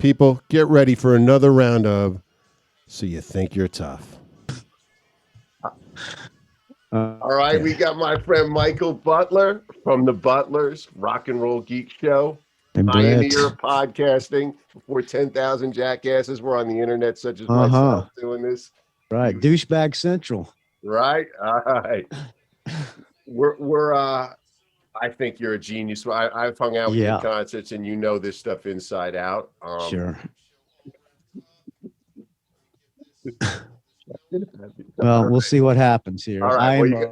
People, get ready for another round of So You Think You're Tough. All right, we got my friend Michael Butler from the Butlers, Rock and Roll Geek Show, pioneer of podcasting. Before 10,000 jackasses were on the internet, such as myself, doing this. Right, douchebag central. Right, all right. I think you're a genius. I've hung out with you at concerts, and you know this stuff inside out. Sure. Well, we'll see what happens here. All right,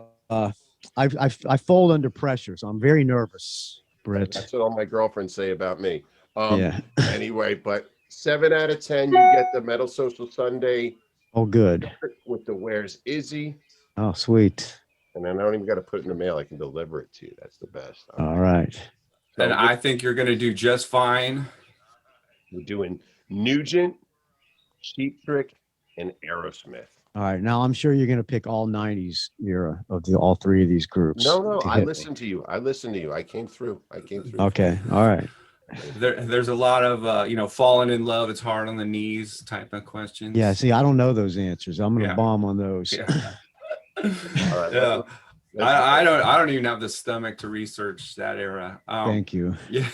I fold under pressure, so I'm very nervous, Brett. That's what all my girlfriends say about me. Anyway, but 7 out of 10, you get the Metal Social Sunday. Oh, good. With the Where's Izzy. Oh, sweet. And then I don't even got to put it in the mail. I can deliver it to you. That's the best. All right. And I think you're going to do just fine. We're doing Nugent, Cheap Trick, and Aerosmith. All right. Now, I'm sure you're going to pick all 90s era of all three of these groups. No. I listened to you. I came through. Okay. All right. There's a lot of, falling in love. It's hard on the knees type of questions. Yeah. See, I don't know those answers. I'm going to bomb on those. Yeah. All right, I don't even have the stomach to research that era. Thank you. Yeah.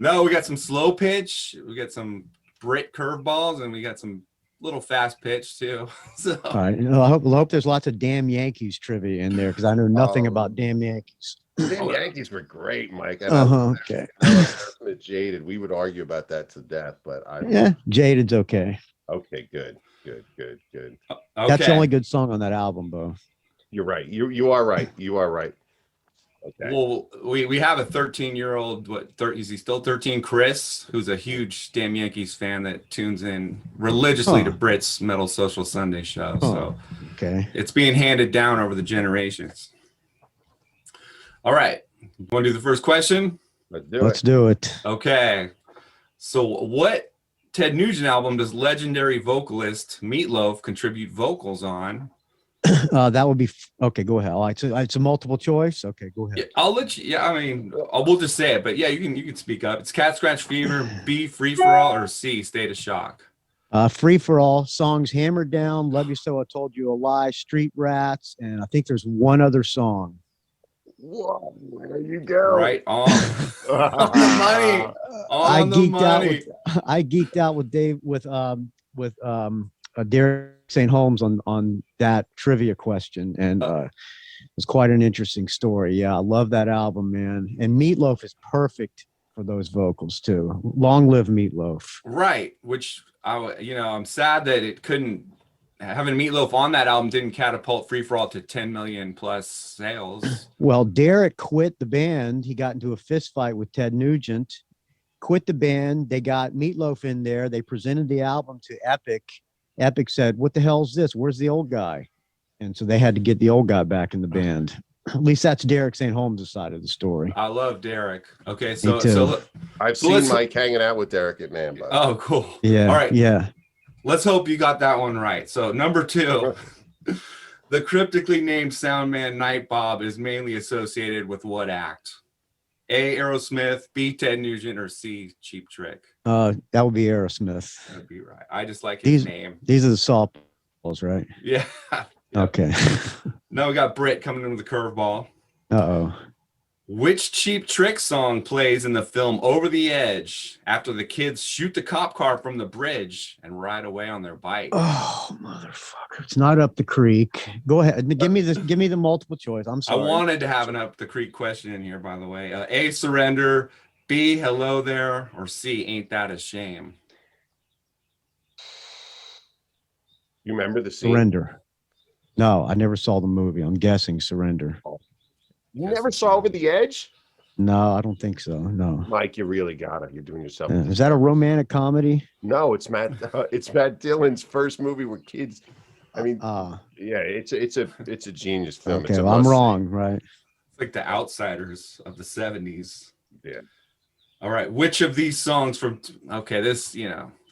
No, we got some slow pitch, we got some Brit curveballs, and we got some little fast pitch too. So all right. I hope there's lots of damn Yankees trivia in there, because I know nothing about damn Yankees. Damn Yankees were great, Mike. Okay. Jaded. We would argue about that to death, but Jaded's okay. Okay, good. Okay. That's the only good song on that album, Bo. You're right. You are right. Okay. Well, we have a 13-year-old. Is he still 13? Chris, who's a huge damn Yankees fan that tunes in religiously to Brit's Metal Social Sunday show. So it's being handed down over the generations. All right. Want to do the first question? Let's do it. Okay. So what Ted Nugent album does legendary vocalist Meatloaf contribute vocals on? That would be okay. Go ahead. It's a multiple choice. Okay, go ahead. Yeah, I'll let you. Yeah, I mean, we'll just say it. But yeah, you can speak up. It's Cat Scratch Fever, B, Free for All, or C, State of Shock. Free for All. Songs Hammered Down, Love You So I Told You a Lie, Street Rats, and I think there's one other song. Whoa, there you go. Right on. On the money. I geeked out with Dave with Derek St. Holmes on that trivia question, and it was quite an interesting story. Yeah, I love that album, man. And Meatloaf is perfect for those vocals too. Long live Meatloaf. Right, which I'm sad that it couldn't. Having Meatloaf on that album didn't catapult Free for All to 10 million plus sales. Well, Derek quit the band. He got into a fist fight with Ted Nugent. Quit the band. They got Meatloaf in there. They presented the album to Epic. Epic said, "What the hell's this? Where's the old guy?" And so they had to get the old guy back in the band. At least that's Derek St. Holmes' side of the story. I love Derek. Okay, I've seen Mike hanging out with Derek at Man. Oh, cool. Yeah. All right. Yeah. Let's hope you got that one right. So number 2, the cryptically named Soundman Night Bob is mainly associated with what act? A, Aerosmith, B, Ted Nugent, or C, Cheap Trick? That would be Aerosmith. That'd be right. I just like his name. These are the softballs, right? Yeah. Okay. Now we got Britt coming in with a curveball. Uh-oh. Which Cheap Trick song plays in the film Over the Edge after the kids shoot the cop car from the bridge and ride away on their bike? Oh, motherfucker. It's not Up the Creek. Go ahead. Give me the multiple choice. I'm sorry. I wanted to have an Up the Creek question in here, by the way. A, Surrender, B, Hello There, or C, Ain't That a Shame? You remember the scene? Surrender. No, I never saw the movie. I'm guessing Surrender. You never saw Over the Edge? No, I don't think so. No. Mike, you really got it. You're doing yourself. Is that a romantic comedy? No, it's Matt Dillon's first movie with kids. I mean, yeah, it's a genius film. Okay, well, I'm wrong, right? It's like The Outsiders of the 70s. Yeah. All right. Which of these songs from? Okay, this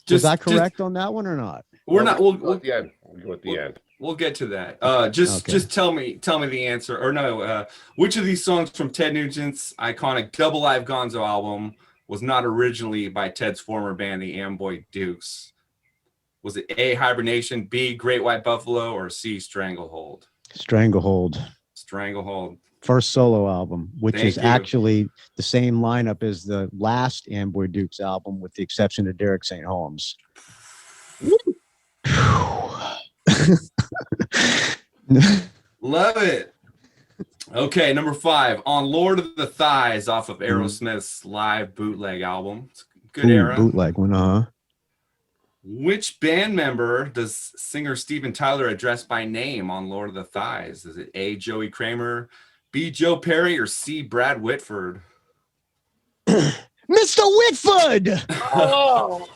Was that correct on that one or not? We're not. We'll at the end. We'll go at the end. We'll get to that. Just tell me the answer, or no? Which of these songs from Ted Nugent's iconic Double Live Gonzo album was not originally by Ted's former band, the Amboy Dukes? Was it A, Hibernation, B, Great White Buffalo, or C, Stranglehold? Stranglehold. Stranglehold. First solo album, which Thank is you. actually the same lineup as the last Amboy Dukes album, with the exception of Derek St. Holmes. Love it. Okay, number 5, On Lord of the Thighs off of Aerosmith's live bootleg album. Good era. Bootleg one, Which band member does singer Steven Tyler address by name on Lord of the Thighs? Is it A, Joey Kramer, B, Joe Perry, or C, Brad Whitford? Mr. Whitford! Oh,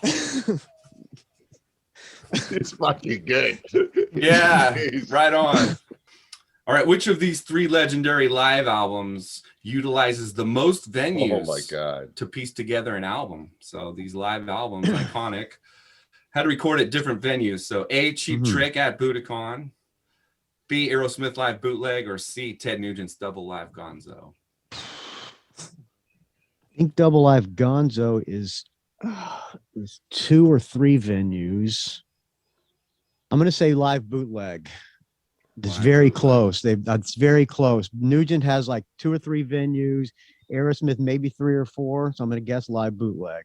it's fucking good. Yeah, right on. All right, which of these 3 legendary live albums utilizes the most venues Oh my God. to piece together an album? So these live albums, iconic, had to record at different venues. So A, Cheap Trick at Budokan, B, Aerosmith Live Bootleg, or C, Ted Nugent's Double Live Gonzo? I think Double Live Gonzo is 2 or 3 venues. I'm going to say Live Bootleg. It's very close. That's very close. Nugent has like 2 or 3 venues. Aerosmith maybe 3 or 4. So I'm going to guess Live Bootleg.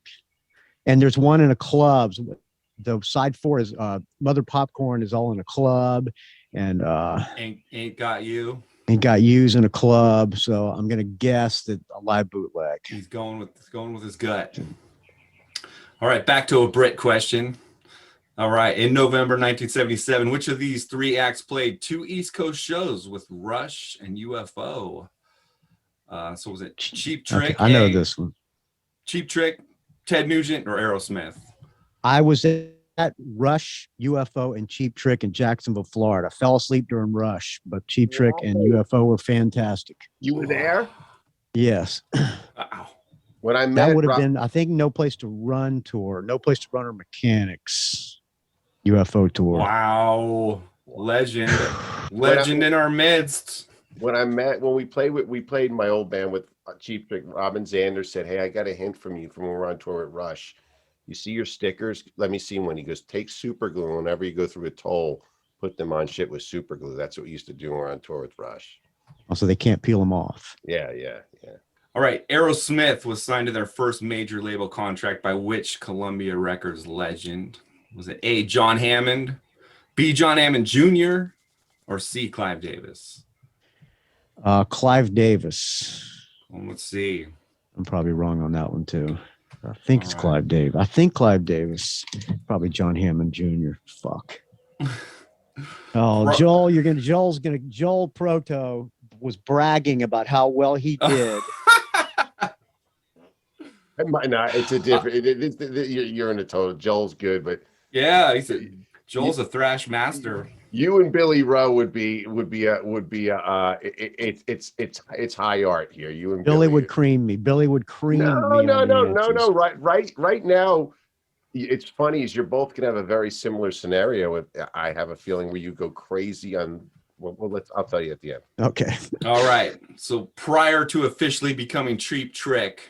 And there's one in a club. The side 4 is Mother Popcorn is all in a club, and Ain't Got You. Ain't Got You's in a club. So I'm going to guess that a Live Bootleg. He's going with his gut. All right, back to a Brit question. All right, in November 1977, which of these 3 acts played 2 East Coast shows with Rush and UFO? So was it Cheap Trick? Okay, I know this one. Cheap Trick, Ted Nugent, or Aerosmith? I was at Rush, UFO, and Cheap Trick in Jacksonville, Florida. I fell asleep during Rush, but Cheap Trick and UFO were fantastic. You were there? Yes. Wow. When I met, that would have been, I think, No Place to Run tour, No Place to Run or Mechanics UFO tour. Wow, legend in our midst. When we played my old band with Cheap Trick. Robin Zander said, "Hey, I got a hint from you from when we're on tour at Rush. You see your stickers? Let me see one." He goes, "Take super glue. Whenever you go through a toll, put them on shit with super glue." That's what we used to do when we're on tour with Rush. Also, they can't peel them off. Yeah. All right, Aerosmith was signed to their first major label contract by which Columbia Records legend? Was it A, John Hammond, B, John Hammond Jr., or C, Clive Davis? Clive Davis. Well, let's see. I'm probably wrong on that one too. I think it's Clive Davis. I think Clive Davis. Probably John Hammond Jr. Fuck. Oh, Joel Proto was bragging about how well he did. It might not. It's a different. You're in a total. Joel's good, but yeah, Joel's a thrash master. You and Billy Rowe would be it's high art here. You and Billy would cream me. Billy would cream me. No. Right now, it's funny is you're both gonna have a very similar scenario. I have a feeling where you go crazy on. Well, I'll tell you at the end. Okay. All right. So prior to officially becoming Cheap Trick,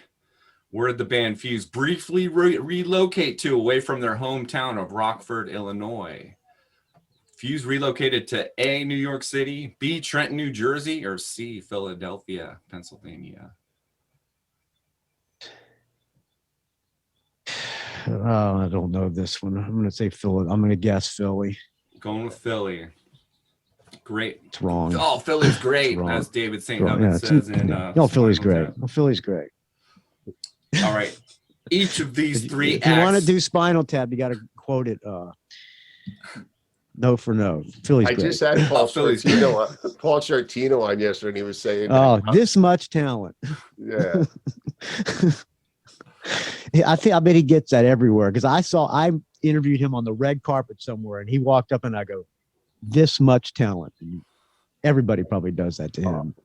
where did the band Fuse briefly relocate to away from their hometown of Rockford, Illinois? Fuse relocated to A, New York City, B, Trenton, New Jersey, or C, Philadelphia, Pennsylvania? Oh, I don't know this one. I'm going to say Philly. I'm going to guess Philly. Going with Philly. Great. It's wrong. Oh, Philly's great, as David St. Hubbard says. No, Philly's great. No, Philly's great. All right. Each of these 3 acts. If you want to do Spinal Tap, you got to quote it note for note. Philly's great. I just had Paul Chartino on yesterday, and he was saying, "Oh, this much talent." Yeah. I bet he gets that everywhere because I interviewed him on the red carpet somewhere, and he walked up, and I go, "This much talent." And everybody probably does that to him.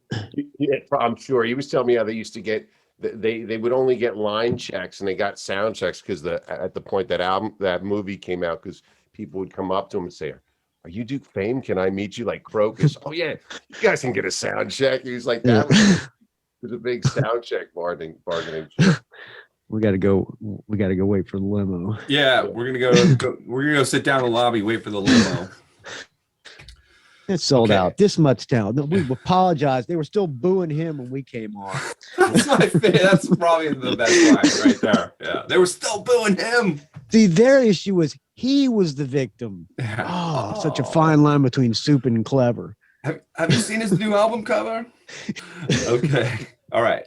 Yeah, I'm sure. He was telling me how they used to get. They would only get line checks and they got sound checks because at the point that movie came out, because people would come up to him and say, "Are you Duke Fame? Can I meet you?" Like Crocus. "Oh yeah, you guys can get a sound check." He was like, "That was a big sound check bargaining chip." We got to go wait for the limo. Yeah, we're gonna go sit down in the lobby, wait for the limo. It's sold out. This much town. We apologize. They were still booing him when we came on. That's probably the best line right there. Yeah, they were still booing him. See, their issue was he was the victim. Oh, such a fine line between stupid and clever. Have you seen his new album cover? Okay. All right.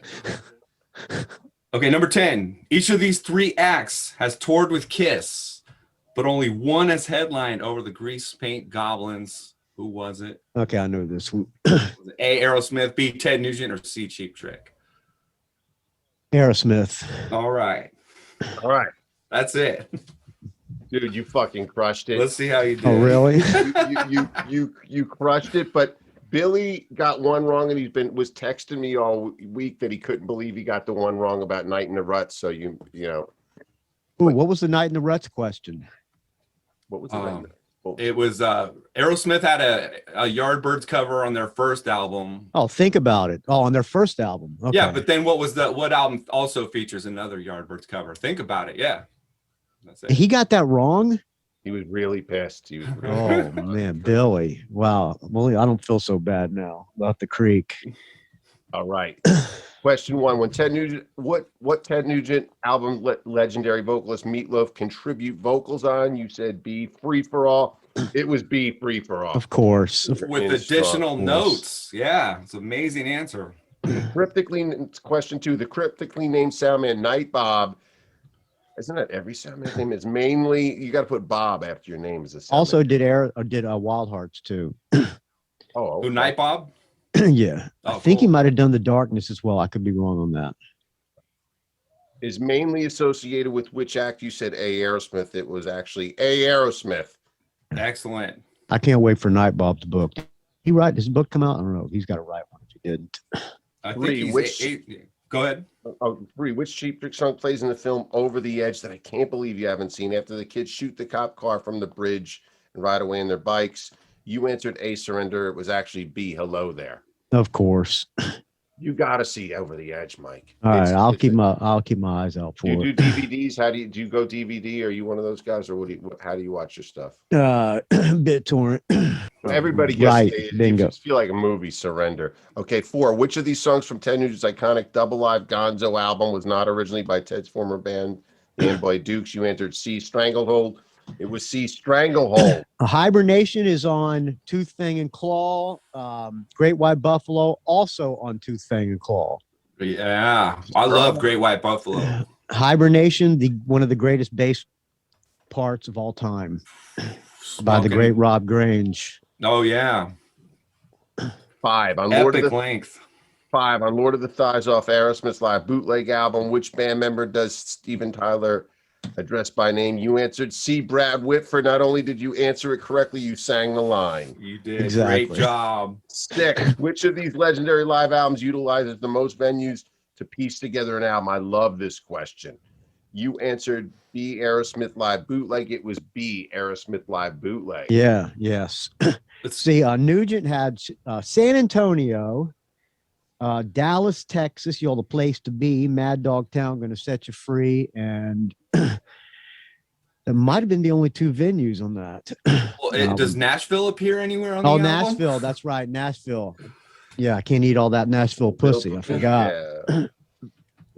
Okay, number 10. Each of these 3 acts has toured with Kiss, but only one has headlined over the Grease Paint Goblins. Who was it? Okay, I know this. Was it A, Aerosmith, B, Ted Nugent, or C, Cheap Trick? Aerosmith. All right. That's it. Dude, you fucking crushed it. Let's see how you do. Oh, really? you crushed it, but Billy got one wrong, and was texting me all week that he couldn't believe he got the one wrong about Night in the Ruts. So you know. Ooh, what was the Night in the Ruts question? What was the It was Aerosmith had a Yardbirds cover on their first album. Oh, think about it. Oh, on their first album. Okay. Yeah, but then what album also features another Yardbirds cover? Think about it. Yeah. That's it. He got that wrong? He was really pissed. Oh man, Billy. Wow. Well, I don't feel so bad now about the creek. All right. Question 1. When Ted Nugent, what Ted Nugent album legendary vocalist Meatloaf contribute vocals on? You said B, Free for All. It was B, Free for All. Of course. With additional notes. Yeah, it's an amazing answer. Question 2. The cryptically named soundman Night Bob. Isn't that every soundman's name? Is mainly, you got to put Bob after your name as a soundman. Also did Wild Hearts too. Who, Night Bob? Yeah. I think he might have done The Darkness as well. I could be wrong on that. Is mainly associated with which act? You said A, Aerosmith. It was actually A, Aerosmith. Excellent. I can't wait for Night Bob's book. He write his book come out? I don't know. He's got to write one if he didn't. I think go ahead. Bree, which Cheap Trick song plays in the film Over the Edge that I can't believe you haven't seen? After the kids shoot the cop car from the bridge and ride away in their bikes. You answered A, Surrender. It was actually B, Hello There. Of course. You got to see Over the Edge, Mike. All right, I'll keep my eyes out for it. Do you do DVDs? Do you go DVD? Are you one of those guys, or how do you watch your stuff? BitTorrent. Everybody gets right. Bingo. Just feel like a movie. Surrender. Okay, 4. Which of these songs from Ted Nugent's iconic Double Live Gonzo album was not originally by Ted's former band, the Amboy Dukes? You answered C, Stranglehold. It was C, Stranglehold. Hibernation is on Tooth, Fang, and Claw. Great White Buffalo also on Tooth, Fang, and Claw. Yeah, I love Great White Buffalo. Hibernation, one of the greatest bass parts of all time, by the great Rob Grange. Oh yeah. 5 on Epic Lord of the length. 5 on Lord of the Thighs off Aerosmith's live bootleg album. Which band member does Steven Tyler address by name? You answered C, Brad Whitford. Not only did you answer it correctly, you sang the line. You did. Exactly. Great job. 6. Which of these legendary live albums utilizes the most venues to piece together an album? I love this question. You answered B, Aerosmith live bootleg. It was B, Aerosmith live bootleg. Yeah. Yes. Let's see. Nugent had San Antonio, Dallas, Texas, the place to be. Mad Dog Town, Gonna Set You Free, and that might have been the only 2 venues on that. Well, does Nashville appear anywhere on the album? Nashville. That's right, Nashville. Yeah, I can't eat all that Nashville pussy. I forgot. Yeah.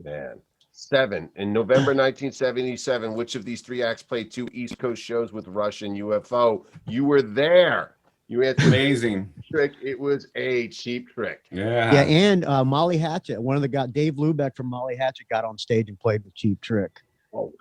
Man. 7. In November 1977, which of these 3 acts played 2 East Coast shows with Rush and UFO? You were there. You answered amazing. Trick. It was A, Cheap Trick. Yeah. Yeah, and Molly Hatchet, one of the guys, Dave Lubeck from Molly Hatchet, got on stage and played with Cheap Trick. Oh.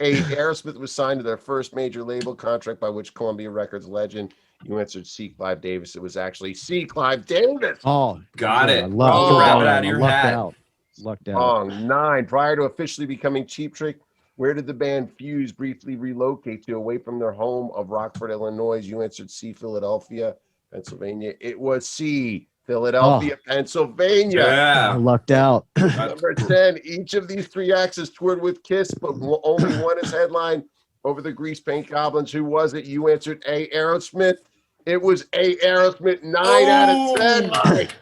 A, Aerosmith was signed to their first major label contract by which Columbia Records legend. You answered C, Clive Davis. It was actually C, Clive Davis. Oh, got it. I love wrap it out of your hat. Lucked out. Song 9. Prior to officially becoming Cheap Trick, where did the band Fuse briefly relocate to away from their home of Rockford, Illinois? You answered C, Philadelphia, Pennsylvania. It was C, Philadelphia, Pennsylvania. Yeah. I lucked out. Number 10. Each of these 3 acts has toured with Kiss, but only one is headlined over the Grease Paint Goblins. Who was it? You answered A, Aerosmith. It was A, Aerosmith. 9 out of 10. Mike.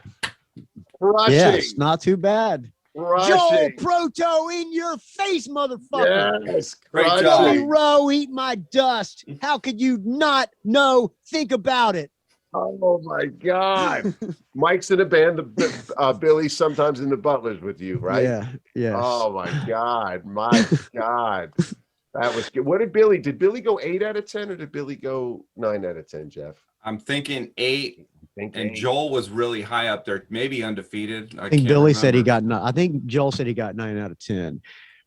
Crushing. Yes, not too bad. Joel Proto in your face, motherfucker. Yes, Great job. Joey Rowe, eat my dust. How could you not know? Think about it. Oh my God. Mike's in a band, Billy sometimes in the Butlers with you, right? Yeah. Yes. Oh my God. My God. That was good. What did Billy go 8 out of 10 or did Billy go 9 out of 10, Jeff? I'm thinking 8. And 8. Joel was really high up there, maybe undefeated. I think Billy said he got 9. I think Joel said he got 9 out of 10.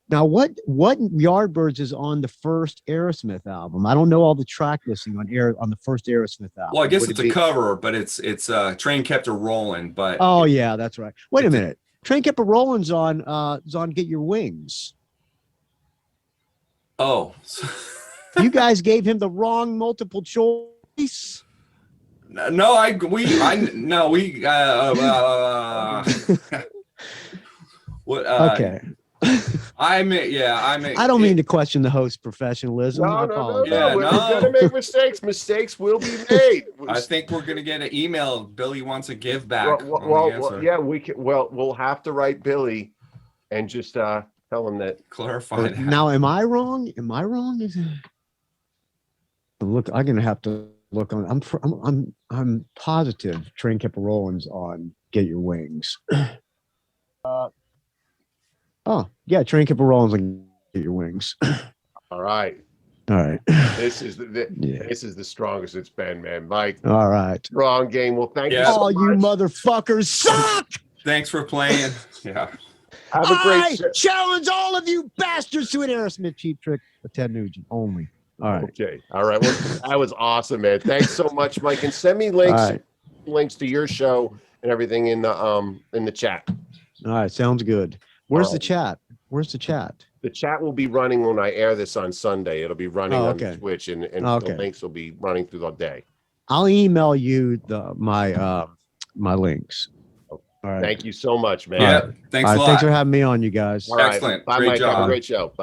Now, what Yardbirds is on the first Aerosmith album? I don't know all the track listing on the first Aerosmith album. Well, I guess it's a cover, but it's Train Kept a Rolling. But oh yeah, that's right. Wait a minute, Train Kept a Rolling's on Get Your Wings. Oh, you guys gave him the wrong multiple choice. No, what? Okay. I don't mean to question the host's professionalism. No. We're gonna make mistakes. Mistakes will be made. I think we're gonna get an email. Billy wants a give back. Well, yeah, we can. Well, we'll have to write Billy, and just tell him that. Clarify that. Now, am I wrong? Look, I'm gonna have to look on. I'm positive Train Kept a Rolling's on Get Your Wings. Oh, yeah, Train Kept a Rolling's on Get Your Wings. All right. This is the strongest it's been, man. Mike. All right. Strong game. Well, thank you so much. You motherfuckers suck. Thanks for playing. Yeah. Have a great challenge all of you bastards to an Aerosmith Cheap Trick with Ted Nugent only. All right. Okay. All right. Well, that was awesome, man. Thanks so much, Mike. And send me links to your show and everything in the chat. All right. Sounds good. Where's the chat? The chat will be running when I air this on Sunday. It'll be running on Twitch, and the links will be running through the day. I'll email you my links. All right. Thank you so much, man. Yeah. Thanks a lot. Thanks for having me on, you guys. All right. Excellent. Bye, Great Mike. job. Have a great show. Bye.